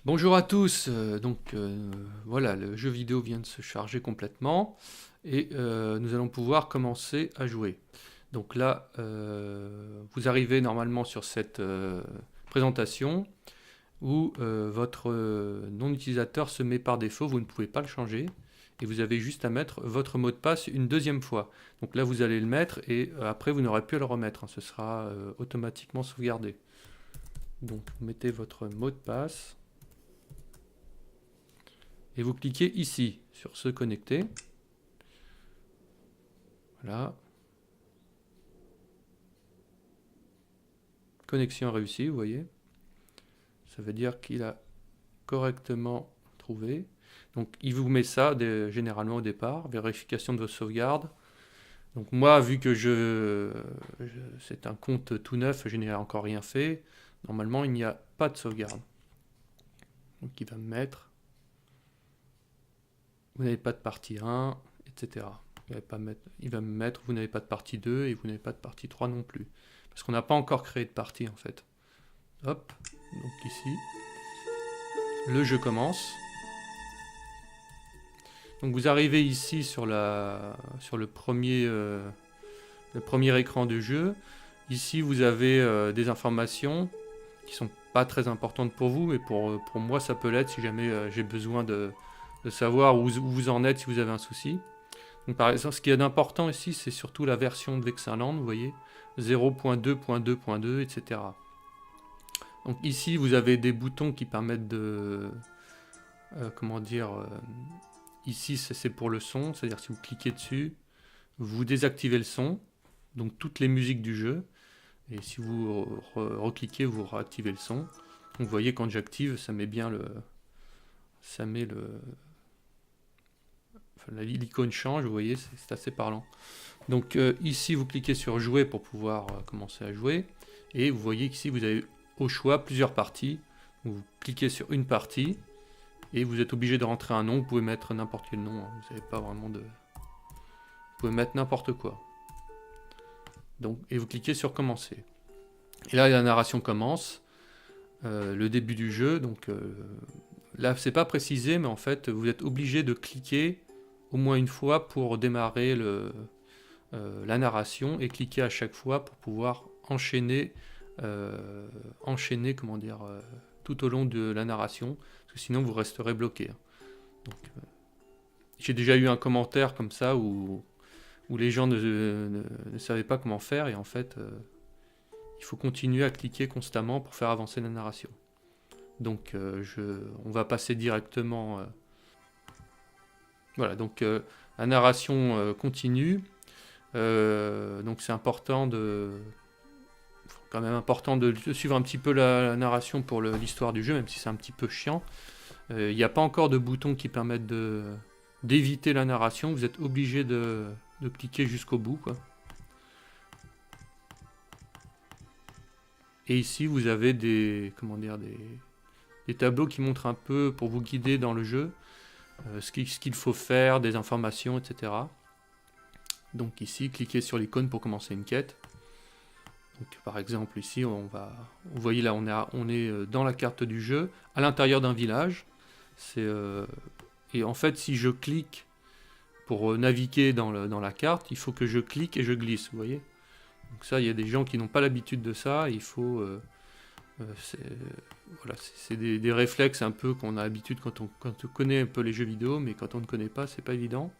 Bonjour à tous, voilà, le jeu vidéo vient de se charger complètement et nous allons pouvoir commencer à jouer. Donc là, vous arrivez normalement sur cette présentation où votre nom d'utilisateur se met par défaut, vous ne pouvez pas le changer et vous avez juste à mettre votre mot de passe une deuxième fois. Donc là, vous allez le mettre et après, vous n'aurez plus à le remettre, hein, ce sera automatiquement sauvegardé. Donc, vous mettez votre mot de passe. Et vous cliquez ici sur se connecter. Voilà. Connexion réussie, vous voyez. Ça veut dire qu'il a correctement trouvé. Donc il vous met ça généralement au départ, vérification de vos sauvegardes. Donc moi, vu que c'est un compte tout neuf, je n'ai encore rien fait. Normalement, il n'y a pas de sauvegarde. Donc il va me mettre, vous n'avez pas de partie 1, etc. Il va me mettre, vous n'avez pas de partie 2 et vous n'avez pas de partie 3 non plus. Parce qu'on n'a pas encore créé de partie en fait. Hop, donc ici, le jeu commence. Donc vous arrivez ici sur le premier écran du jeu. Ici vous avez des informations qui sont pas très importantes pour vous, mais pour moi ça peut l'être si jamais j'ai besoin de savoir où vous en êtes si vous avez un souci. Donc par exemple, ce qui est d'important ici, c'est surtout la version de Vexinland, vous voyez, 0.2.2.2, etc. Donc ici, vous avez des boutons qui permettent de... comment dire... ici, c'est pour le son, c'est-à-dire si vous cliquez dessus, vous désactivez le son, donc toutes les musiques du jeu, et si vous recliquez, vous réactivez le son. Donc vous voyez, quand j'active, ça met bien le... ça met le... Enfin, l'icône change, vous voyez, c'est assez parlant. Donc ici, vous cliquez sur jouer pour pouvoir commencer à jouer. Et vous voyez qu'ici, vous avez au choix plusieurs parties. Vous cliquez sur une partie et vous êtes obligé de rentrer un nom. Vous pouvez mettre n'importe quel nom, hein. Vous n'avez pas vraiment de... Vous pouvez mettre n'importe quoi. Donc, et vous cliquez sur commencer. Et là, la narration commence. Le début du jeu. Donc là, c'est pas précisé, mais en fait, vous êtes obligé de cliquer au moins une fois pour démarrer la narration et cliquer à chaque fois pour pouvoir enchaîner, comment dire, tout au long de la narration, parce que sinon vous resterez bloqué. Donc, j'ai déjà eu un commentaire comme ça où les gens ne savaient pas comment faire et en fait il faut continuer à cliquer constamment pour faire avancer la narration. Donc on va passer directement. Voilà, donc la narration continue. Donc c'est important quand même important de suivre un petit peu la narration pour l'histoire du jeu, même si c'est un petit peu chiant. Il n'y a pas encore de boutons qui permettent d'éviter la narration. Vous êtes obligé de cliquer jusqu'au bout, quoi. Et ici, vous avez des tableaux qui montrent un peu pour vous guider dans le jeu, ce qu'il faut faire, des informations, etc. Donc ici, cliquez sur l'icône pour commencer une quête. Donc, par exemple, ici, vous voyez là, on est dans la carte du jeu, à l'intérieur d'un village. Et en fait, si je clique pour naviguer dans la carte, il faut que je clique et je glisse, vous voyez. Donc ça, il y a des gens qui n'ont pas l'habitude de ça. Il faut, c'est des réflexes un peu qu'on a l'habitude quand on connaît un peu les jeux vidéo, mais quand on ne connaît pas, c'est pas évident.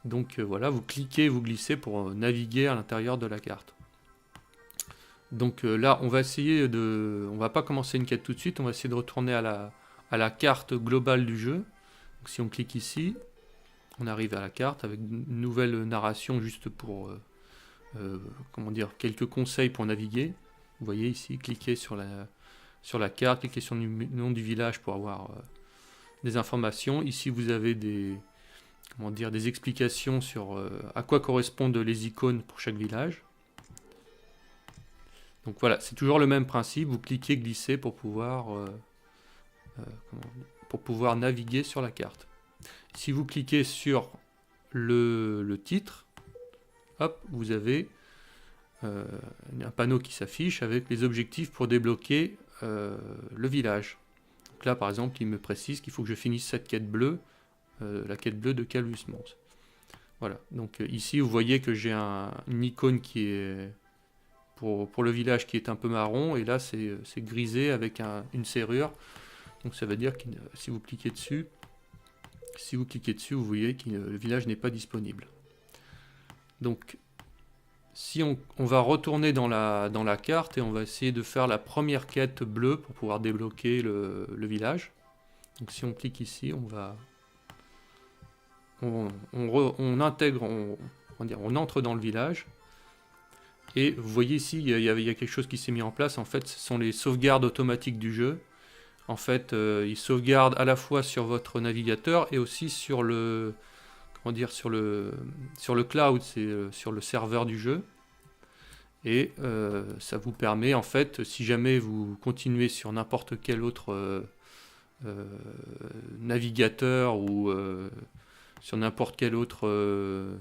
Donc voilà, vous cliquez, vous glissez pour naviguer à l'intérieur de la carte. Donc là, on va pas commencer une quête tout de suite, on va essayer de retourner à la carte globale du jeu. Donc si on clique ici, on arrive à la carte avec une nouvelle narration juste pour quelques conseils pour naviguer. Vous voyez ici, cliquez sur la carte, cliquez sur le nom du village pour avoir des informations. Ici, vous avez des explications sur à quoi correspondent les icônes pour chaque village. Donc voilà, c'est toujours le même principe, vous cliquez, glissez pour pouvoir naviguer sur la carte. Si vous cliquez sur le titre, hop, vous avez un panneau qui s'affiche avec les objectifs pour débloquer le village. Donc là, par exemple, il me précise qu'il faut que je finisse cette quête bleue, la quête bleue de Calvus Mons. Voilà, donc ici, vous voyez que j'ai une icône qui est, pour le village, qui est un peu marron, et là, c'est grisé avec une serrure. Donc ça veut dire que si vous cliquez dessus, vous voyez que le village n'est pas disponible. Donc, si on va retourner dans la carte et on va essayer de faire la première quête bleue pour pouvoir débloquer le village. Donc si on clique ici, on intègre, on entre dans le village. Et vous voyez ici, il y a quelque chose qui s'est mis en place. En fait, ce sont les sauvegardes automatiques du jeu. En fait, il sauvegarde à la fois sur votre navigateur et aussi sur le, sur le cloud, c'est sur le serveur du jeu. Et ça vous permet, en fait, si jamais vous continuez sur n'importe quel autre navigateur ou sur n'importe quel autre...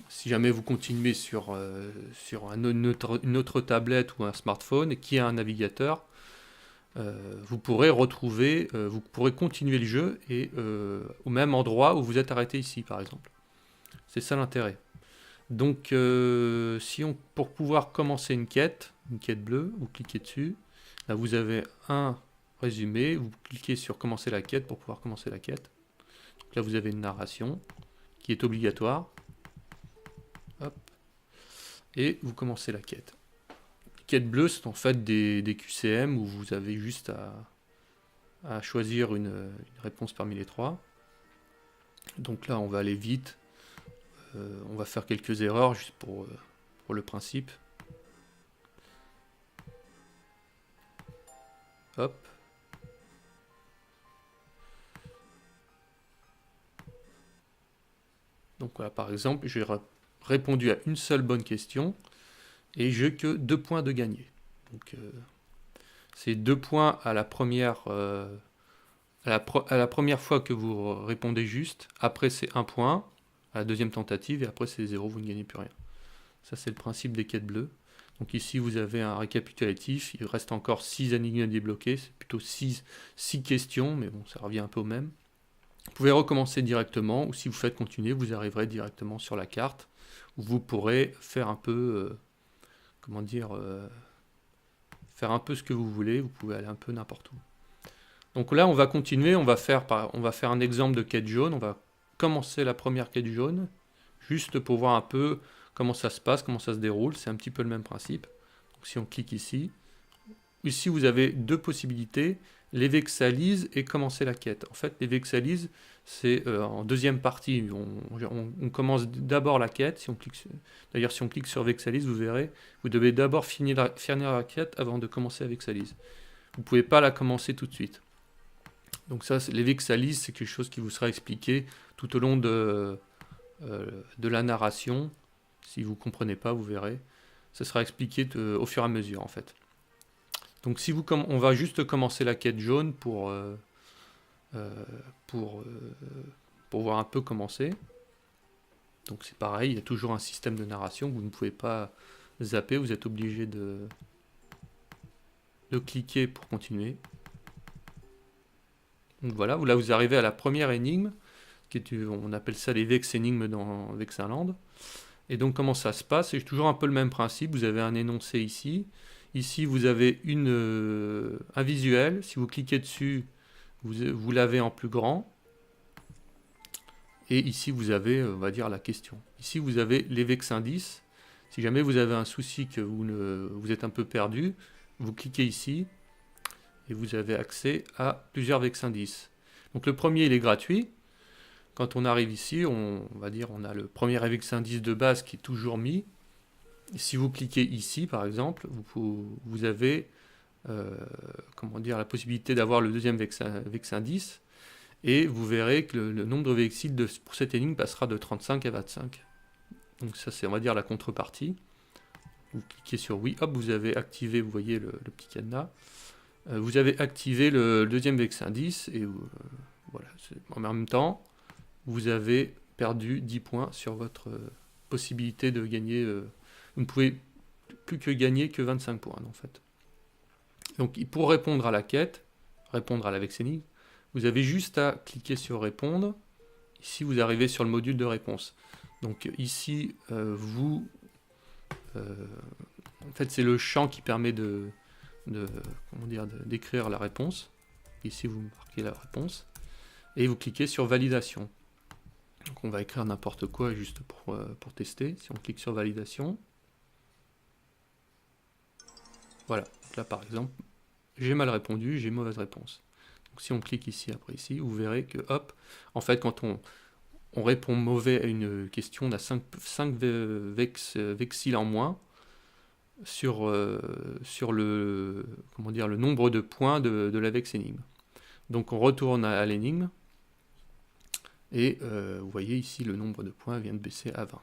si jamais vous continuez sur une autre tablette ou un smartphone qui a un navigateur, vous pourrez vous pourrez continuer le jeu et au même endroit où vous êtes arrêté ici, par exemple. C'est ça l'intérêt. Donc, pour pouvoir commencer une quête bleue, vous cliquez dessus. Là, vous avez un résumé. Vous cliquez sur commencer la quête pour pouvoir commencer la quête. Donc là, vous avez une narration qui est obligatoire. Hop. Et vous commencez la quête. Les quêtes bleues, c'est en fait des QCM où vous avez juste à choisir une réponse parmi les trois. Donc là, on va aller vite. On va faire quelques erreurs juste pour le principe. Hop. Donc voilà, par exemple, j'ai répondu à une seule bonne question et j'ai que 2 points de gagné. Donc c'est 2 points à la première à la première fois que vous répondez juste. Après c'est 1 point à la deuxième tentative et après c'est 0, vous ne gagnez plus rien. Ça c'est le principe des quêtes bleues. Donc ici vous avez un récapitulatif, il reste encore 6 énigmes à débloquer, c'est plutôt 6 questions, mais bon ça revient un peu au même. Vous pouvez recommencer directement, ou si vous faites continuer, vous arriverez directement sur la carte, où vous pourrez faire un peu, faire un peu ce que vous voulez, vous pouvez aller un peu n'importe où. Donc là on va continuer, on va faire un exemple de quête jaune, on va commencer la première quête jaune, juste pour voir un peu comment ça se passe, comment ça se déroule, c'est un petit peu le même principe. Donc si on clique ici, vous avez 2 possibilités, les vexalises et commencer la quête. En fait, les vexalises, c'est en deuxième partie, on commence d'abord la quête, d'ailleurs si on clique sur vexalise, vous verrez, vous devez d'abord finir la quête avant de commencer la vexalise. Vous ne pouvez pas la commencer tout de suite. Donc ça, les vexalises, c'est quelque chose qui vous sera expliqué tout au long de la narration. Si vous ne comprenez pas, vous verrez. Ça sera expliqué au fur et à mesure, en fait. Donc on va juste commencer la quête jaune pour voir un peu comment c'est. Donc c'est pareil, il y a toujours un système de narration, vous ne pouvez pas zapper, vous êtes obligé de cliquer pour continuer. Donc voilà, là vous arrivez à la première énigme, on appelle ça les Vex énigmes dans Vexinland. Et donc comment ça se passe? C'est toujours un peu le même principe, vous avez un énoncé ici. Ici vous avez un visuel, si vous cliquez dessus, vous l'avez en plus grand. Et ici vous avez, on va dire, la question. Ici vous avez les Vex indices. Si jamais vous avez un souci que vous êtes un peu perdu, vous cliquez ici et vous avez accès à plusieurs Vex indices. Donc le premier il est gratuit. Quand on arrive ici, on va dire on a le premier Vex indice de base qui est toujours mis. Et si vous cliquez ici par exemple, vous avez la possibilité d'avoir le deuxième Vex indice. Et vous verrez que le nombre de vexils pour cette énigme passera de 35 à 25. Donc ça c'est, on va dire, la contrepartie. Vous cliquez sur oui, hop, vous avez activé, vous voyez le petit cadenas. Vous avez activé le deuxième vex indice et voilà. En même temps, vous avez perdu 10 points sur votre possibilité de gagner. Vous ne pouvez plus que gagner que 25 points en fait. Donc pour répondre à la quête, répondre à la Vexénigme, vous avez juste à cliquer sur répondre. Ici vous arrivez sur le module de réponse. Donc ici en fait c'est le champ qui permet d'écrire la réponse. Ici vous marquez la réponse et vous cliquez sur validation. Donc on va écrire n'importe quoi juste pour tester. Si on clique sur validation, voilà, là par exemple, j'ai mal répondu, j'ai mauvaise réponse. Donc si on clique ici, après ici, vous verrez que hop, en fait quand on répond mauvais à une question, on a 5 vexilles en moins sur le nombre de points de la Vexénigme. Donc on retourne à l'énigme, et vous voyez ici le nombre de points vient de baisser à 20.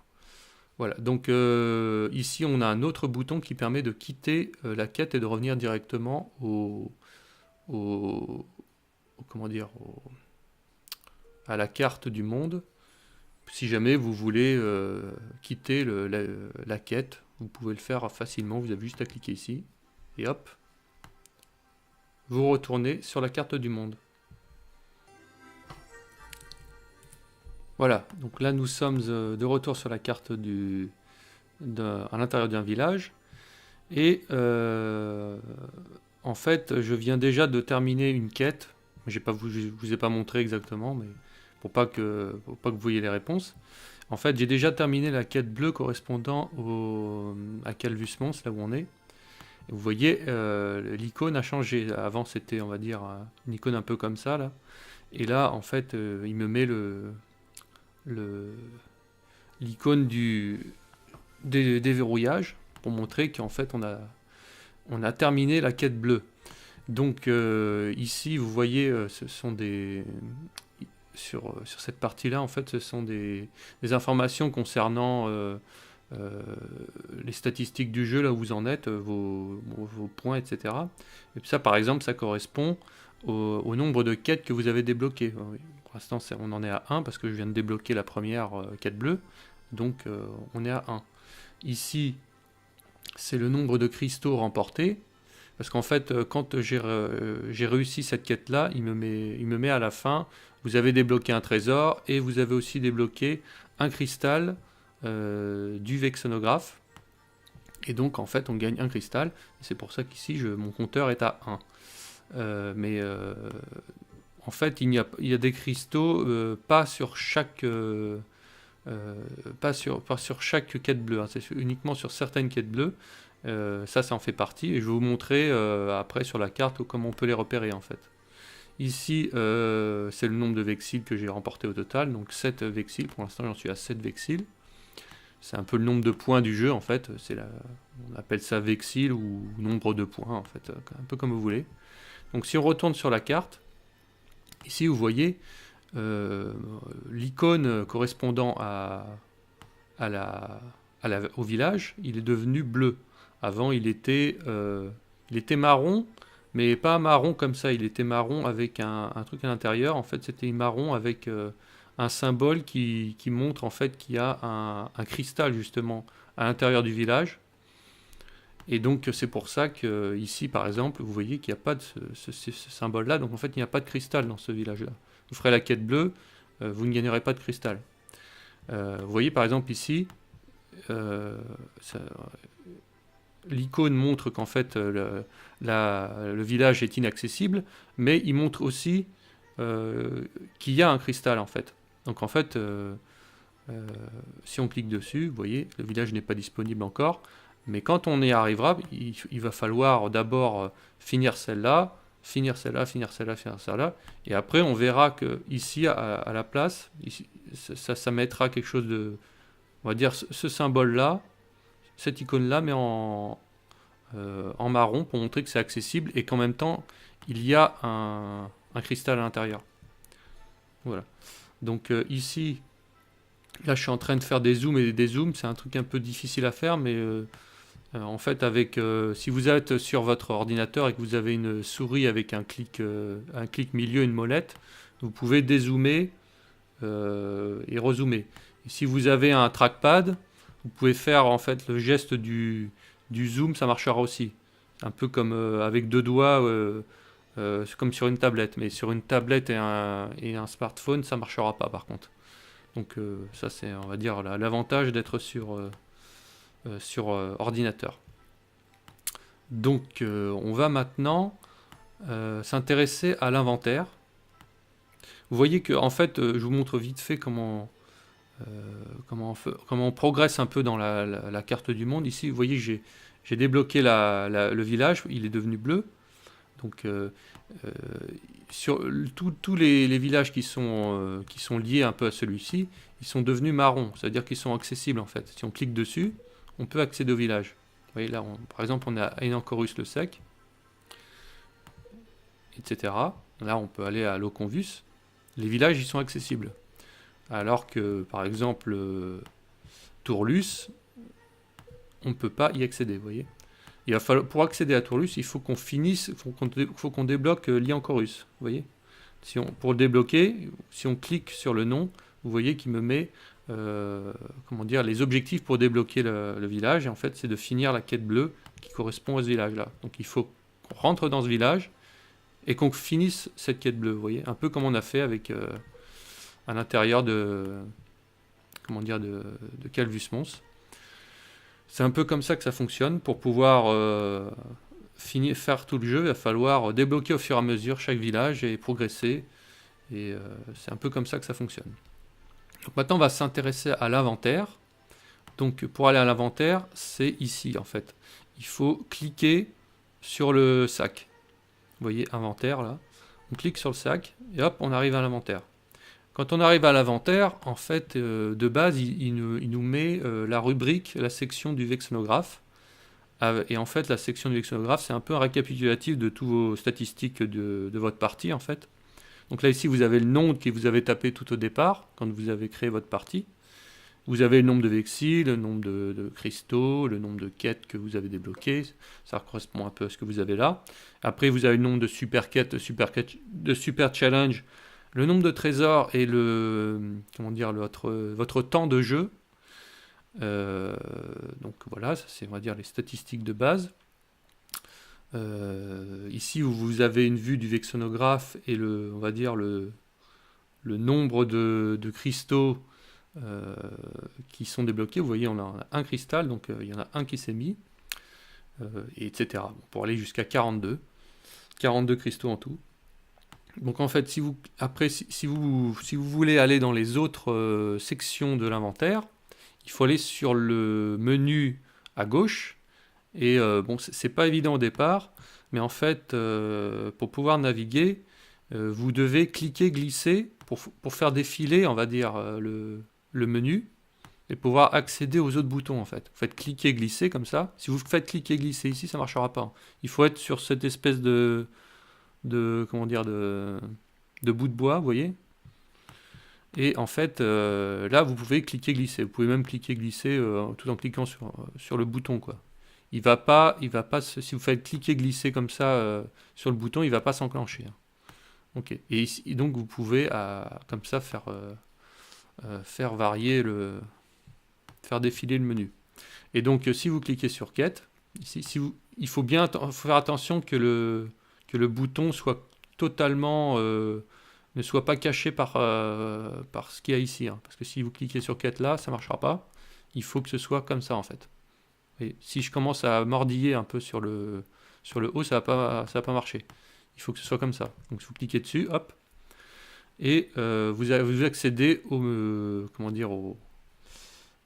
Voilà, donc ici on a un autre bouton qui permet de quitter la quête et de revenir directement à la carte du monde. Si jamais vous voulez quitter la quête, vous pouvez le faire facilement, vous avez juste à cliquer ici, et hop, vous retournez sur la carte du monde. Voilà, donc là nous sommes de retour sur la carte à l'intérieur d'un village, et en fait je viens déjà de terminer une quête, je vous ai pas montré exactement, mais pour pas que vous voyez les réponses. En fait j'ai déjà terminé la quête bleue correspondant à Calvus Mons, là où on est. Et vous voyez l'icône a changé, avant c'était on va dire une icône un peu comme ça là, et là en fait il me met l'icône du déverrouillage pour montrer qu'en fait on a terminé la quête bleue. Donc ici vous voyez ce sont sur cette partie là en fait ce sont des informations concernant les statistiques du jeu, là où vous en êtes, vos points, etc. Et puis ça par exemple ça correspond au nombre de quêtes que vous avez débloquées. Pour l'instant on en est à 1 parce que je viens de débloquer la première quête bleue, donc on est à 1. Ici c'est le nombre de cristaux remportés, parce qu'en fait quand j'ai réussi cette quête là, il me met à la fin, vous avez débloqué un trésor et vous avez aussi débloqué un cristal du vexonographe, et donc en fait on gagne un cristal, c'est pour ça qu'ici mon compteur est à 1. En fait il y a des cristaux pas sur chaque quête bleue, hein, c'est uniquement sur certaines quêtes bleues. Ça en fait partie, et je vais vous montrer après sur la carte comment on peut les repérer en fait. Ici c'est le nombre de vexilles que j'ai remporté au total, donc 7 vexilles, pour l'instant j'en suis à 7 vexilles. C'est un peu le nombre de points du jeu en fait, on appelle ça vexille ou nombre de points en fait, un peu comme vous voulez. Donc si on retourne sur la carte, ici vous voyez l'icône correspondant au village, il est devenu bleu. Avant il était marron, mais pas marron comme ça, il était marron avec un truc à l'intérieur. En fait c'était marron avec un symbole qui montre en fait qu'il y a un cristal justement à l'intérieur du village. Et donc c'est pour ça que ici par exemple vous voyez qu'il n'y a pas de ce symbole là, donc en fait il n'y a pas de cristal dans ce village là. Vous ferez la quête bleue, vous ne gagnerez pas de cristal. Vous voyez par exemple ici l'icône montre qu'en fait le village est inaccessible, mais il montre aussi qu'il y a un cristal en fait. Donc en fait si on clique dessus, vous voyez le village n'est pas disponible encore. Mais quand on y arrivera, il va falloir d'abord finir celle-là, finir celle-là, finir celle-là, finir celle-là. Et après, on verra que ici, à la place, ici, ça mettra quelque chose de... On va dire ce symbole-là, cette icône-là, mais en marron pour montrer que c'est accessible et qu'en même temps, il y a un cristal à l'intérieur. Voilà. Donc ici, là, je suis en train de faire des zooms et des dézooms. C'est un truc un peu difficile à faire, mais... en fait, si vous êtes sur votre ordinateur et que vous avez une souris avec un clic milieu, une molette, vous pouvez dézoomer et rezoomer. Et si vous avez un trackpad, vous pouvez faire en fait le geste du zoom, ça marchera aussi. un peu comme avec deux doigts, comme sur une tablette. Mais sur une tablette et un smartphone, ça marchera pas par contre. Donc ça c'est, on va dire, l'avantage d'être sur ordinateur. Donc on va maintenant s'intéresser à l'inventaire. Vous voyez que en fait, je vous montre vite fait comment on progresse un peu dans la carte du monde. Ici, vous voyez que j'ai débloqué le village, il est devenu bleu. Donc sur tous les villages qui sont liés un peu à celui-ci, ils sont devenus marrons, c'est-à-dire qu'ils sont accessibles en fait. Si on clique dessus, on peut accéder au village. Vous voyez là, par exemple, on a Enancorus le sec, etc. Là, on peut aller à Loconvus. Les villages, ils sont accessibles. Alors que, par exemple, Tourlus, on ne peut pas y accéder, vous voyez. Il va falloir, pour accéder à Tourlus, il faut qu'on finisse, il faut qu'on débloque Liancorus, vous voyez. Pour le débloquer, si on clique sur le nom, vous voyez qu'il me met comment dire, les objectifs pour débloquer le village. Et en fait, c'est de finir la quête bleue qui correspond à ce village-là. Donc il faut qu'on rentre dans ce village et qu'on finisse cette quête bleue, vous voyez. Un peu comme on a fait avec à l'intérieur de Calvus Mons. C'est un peu comme ça que ça fonctionne. Pour pouvoir faire tout le jeu, il va falloir débloquer au fur et à mesure chaque village et progresser. Et c'est un peu comme ça que ça fonctionne. Donc maintenant, on va s'intéresser à l'inventaire. Donc pour aller à l'inventaire, c'est ici en fait. Il faut cliquer sur le sac. Vous voyez, inventaire là. On clique sur le sac et hop, on arrive à l'inventaire. Quand on arrive à l'inventaire, en fait, de base, il nous met la rubrique, la section du vexillographe. Et en fait, la section du vexillographe, c'est un peu un récapitulatif de toutes vos statistiques de votre partie, en fait. Donc là, ici, vous avez le nom que vous avez tapé tout au départ, quand vous avez créé votre partie. Vous avez le nombre de vexilles, le nombre de cristaux, le nombre de quêtes que vous avez débloquées. Ça correspond un peu à ce que vous avez là. Après, vous avez le nombre de super quêtes, de super challenge, le nombre de trésors et votre temps de jeu. Donc voilà, ça c'est, on va dire, les statistiques de base. Ici, vous avez une vue du vexillographe et on va dire le nombre de cristaux qui sont débloqués. Vous voyez, on a un cristal, donc il y en a un qui s'est mis, et etc. Bon, pour aller jusqu'à 42 cristaux en tout. Donc en fait, si vous voulez aller dans les autres sections de l'inventaire, il faut aller sur le menu à gauche. Et bon, c'est pas évident au départ, mais en fait, pour pouvoir naviguer, vous devez cliquer, glisser pour faire défiler, on va dire, le menu et pouvoir accéder aux autres boutons en fait. Vous faites cliquer, glisser comme ça. Si vous faites cliquer, glisser ici, ça marchera pas. Il faut être sur cette espèce de bout de bois, vous voyez. Et en fait, là, vous pouvez cliquer, glisser. Vous pouvez même cliquer, glisser tout en cliquant sur le bouton, quoi. Il va pas, si vous faites cliquer, glisser comme ça sur le bouton, il va pas s'enclencher. Hein. Ok. Et donc vous pouvez comme ça faire varier faire défiler le menu. Et donc si vous cliquez sur quête, ici, il faut faire attention que le bouton soit totalement ne soit pas caché par ce qu'il y a ici. Hein. Parce que si vous cliquez sur quête là, ça ne marchera pas. Il faut que ce soit comme ça en fait. Et si je commence à mordiller un peu sur le haut, ça va pas marcher. Il faut que ce soit comme ça. Donc vous cliquez dessus, hop, et vous accédez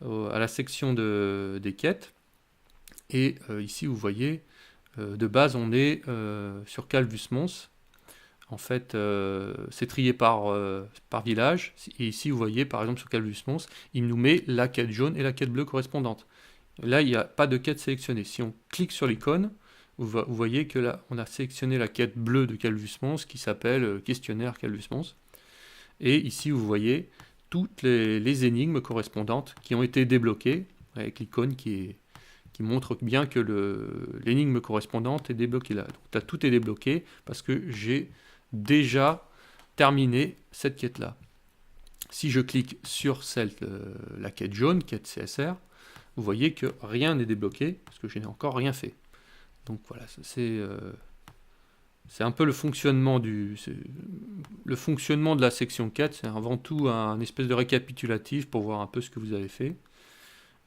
à la section des quêtes. Et ici, vous voyez, de base, on est sur Calvus Mons. En fait, c'est trié par village. Et ici, vous voyez, par exemple, sur Calvus Mons, il nous met la quête jaune et la quête bleue correspondante. Là, il n'y a pas de quête sélectionnée. Si on clique sur l'icône, vous voyez que là, on a sélectionné la quête bleue de Calvus Mons qui s'appelle questionnaire Calvus Mons. Et ici, vous voyez toutes les énigmes correspondantes qui ont été débloquées avec l'icône qui montre bien que l'énigme correspondante est débloquée là. Donc, tout est débloqué parce que j'ai déjà terminé cette quête-là. Si je clique sur la quête jaune, quête CSR, vous voyez que rien n'est débloqué parce que je n'ai encore rien fait. Donc voilà, c'est un peu le fonctionnement de la section 4. C'est avant tout un espèce de récapitulatif pour voir un peu ce que vous avez fait.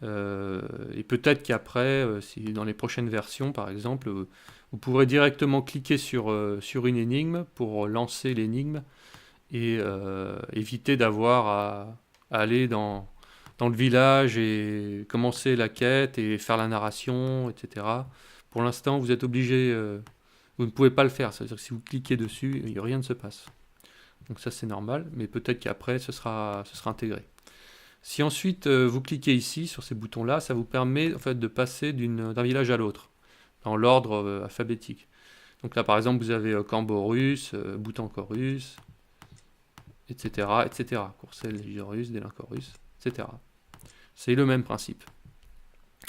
Et peut-être qu'après, si dans les prochaines versions par exemple, vous pourrez directement cliquer sur une énigme pour lancer l'énigme et éviter d'avoir à aller dans le village et commencer la quête et faire la narration, etc. Pour l'instant, vous êtes obligé, vous ne pouvez pas le faire. C'est-à-dire que si vous cliquez dessus, rien ne se passe. Donc ça, c'est normal, mais peut-être qu'après, ce sera intégré. Si ensuite vous cliquez ici sur ces boutons-là, ça vous permet en fait de passer d'un village à l'autre, dans l'ordre alphabétique. Donc là, par exemple, vous avez Camborus, Boutancorus, etc., etc. Courcelles, Légirus, Délincorus, etc. C'est le même principe.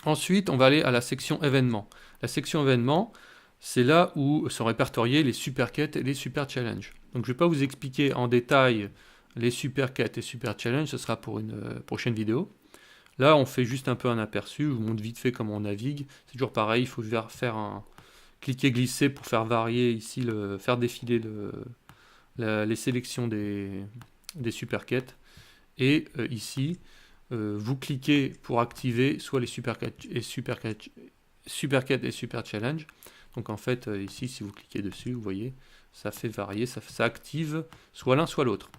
Ensuite, on va aller à la section événements. La section événements, c'est là où sont répertoriés les super quêtes et les super challenges. Donc je ne vais pas vous expliquer en détail les super quêtes et super challenges, ce sera pour une prochaine vidéo. Là, on fait juste un peu un aperçu, je vous montre vite fait comment on navigue. C'est toujours pareil, il faut faire cliquer glisser pour faire varier ici, faire défiler les sélections des super quêtes. Et ici, vous cliquez pour activer soit les super quêtes et super challenge. Donc en fait, ici, si vous cliquez dessus, vous voyez, ça fait varier, ça active soit l'un soit l'autre.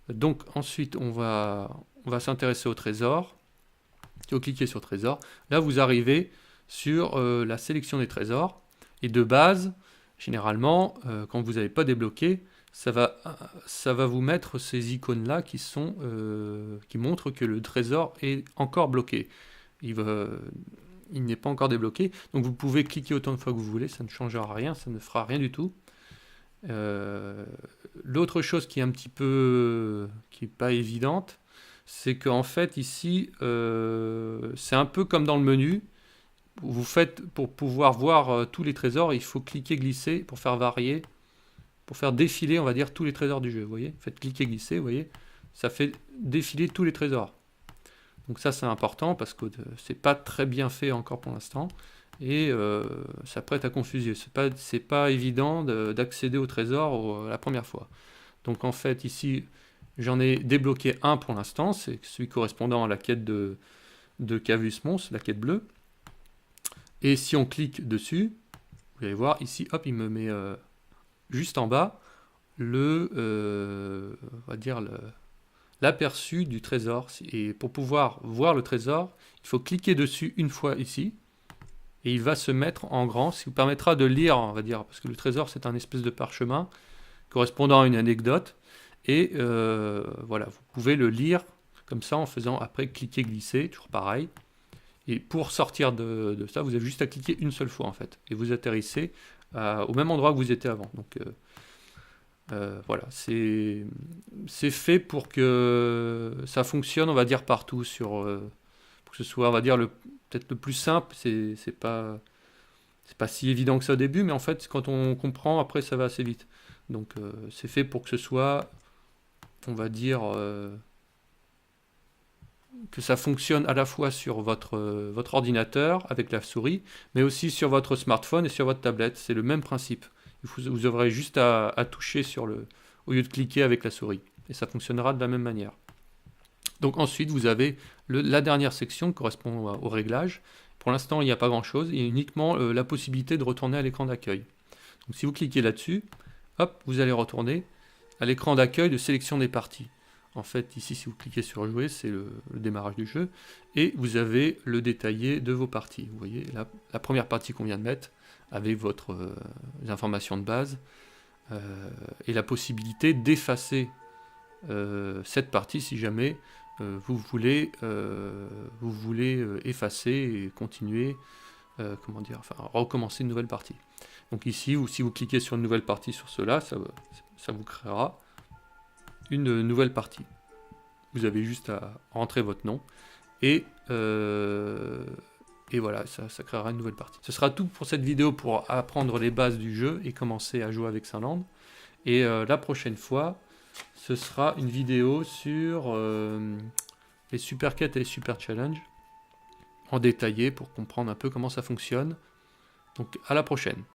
Donc ensuite, on va s'intéresser au trésor. Si vous cliquez sur trésor, là vous arrivez sur la sélection des trésors. Et de base, généralement, quand vous n'avez pas débloqué, ça va vous mettre ces icônes-là qui montrent que le trésor est encore bloqué. Il n'est pas encore débloqué. Donc vous pouvez cliquer autant de fois que vous voulez, ça ne changera rien, ça ne fera rien du tout. L'autre chose qui est un petit peu qui est pas évidente, c'est qu'en fait ici c'est un peu comme dans le menu. Vous faites pour pouvoir voir tous les trésors, il faut cliquer glisser pour faire varier, pour faire défiler on va dire tous les trésors du jeu. Vous voyez, faites cliquer glisser, vous voyez, ça fait défiler tous les trésors. Donc ça c'est important parce que c'est pas très bien fait encore pour l'instant. Et ça prête à confusion. C'est pas évident d'accéder au trésor la première fois. Donc en fait ici j'en ai débloqué un pour l'instant, c'est celui correspondant à la quête de Cavus Mons, la quête bleue. Et si on clique dessus, vous allez voir ici, hop, il me met juste en bas on va dire l'aperçu du trésor. Et pour pouvoir voir le trésor, il faut cliquer dessus une fois ici. Et il va se mettre en grand, ce qui vous permettra de lire, on va dire, parce que le trésor c'est un espèce de parchemin correspondant à une anecdote. Et voilà, vous pouvez le lire comme ça en faisant après cliquer glisser, toujours pareil. Et pour sortir de ça, vous avez juste à cliquer une seule fois en fait. Et vous atterrissez au même endroit que vous étiez avant. Donc voilà, c'est fait pour que ça fonctionne, on va dire, partout pour que ce soit, on va dire, peut-être le plus simple. C'est pas si évident que ça au début, mais en fait, quand on comprend, après, ça va assez vite. Donc, c'est fait pour que ce soit, on va dire, que ça fonctionne à la fois sur votre ordinateur avec la souris, mais aussi sur votre smartphone et sur votre tablette. C'est le même principe. Vous aurez juste à toucher au lieu de cliquer avec la souris. Et ça fonctionnera de la même manière. Donc ensuite, vous avez la dernière section qui correspond au réglage. Pour l'instant, il n'y a pas grand-chose. Il y a uniquement la possibilité de retourner à l'écran d'accueil. Donc si vous cliquez là-dessus, hop, vous allez retourner à l'écran d'accueil de sélection des parties. En fait, ici, si vous cliquez sur jouer, c'est le démarrage du jeu. Et vous avez le détaillé de vos parties. Vous voyez, la première partie qu'on vient de mettre, avec les informations de base, et la possibilité d'effacer cette partie si jamais vous voulez effacer et continuer, recommencer une nouvelle partie. Donc ici, si vous cliquez sur une nouvelle partie sur cela, ça vous créera une nouvelle partie. Vous avez juste à rentrer votre nom et voilà, ça créera une nouvelle partie. Ce sera tout pour cette vidéo pour apprendre les bases du jeu et commencer à jouer avec Sunland. Et la prochaine fois, ce sera une vidéo sur les super quêtes et les super challenges en détaillé pour comprendre un peu comment ça fonctionne Donc à la prochaine.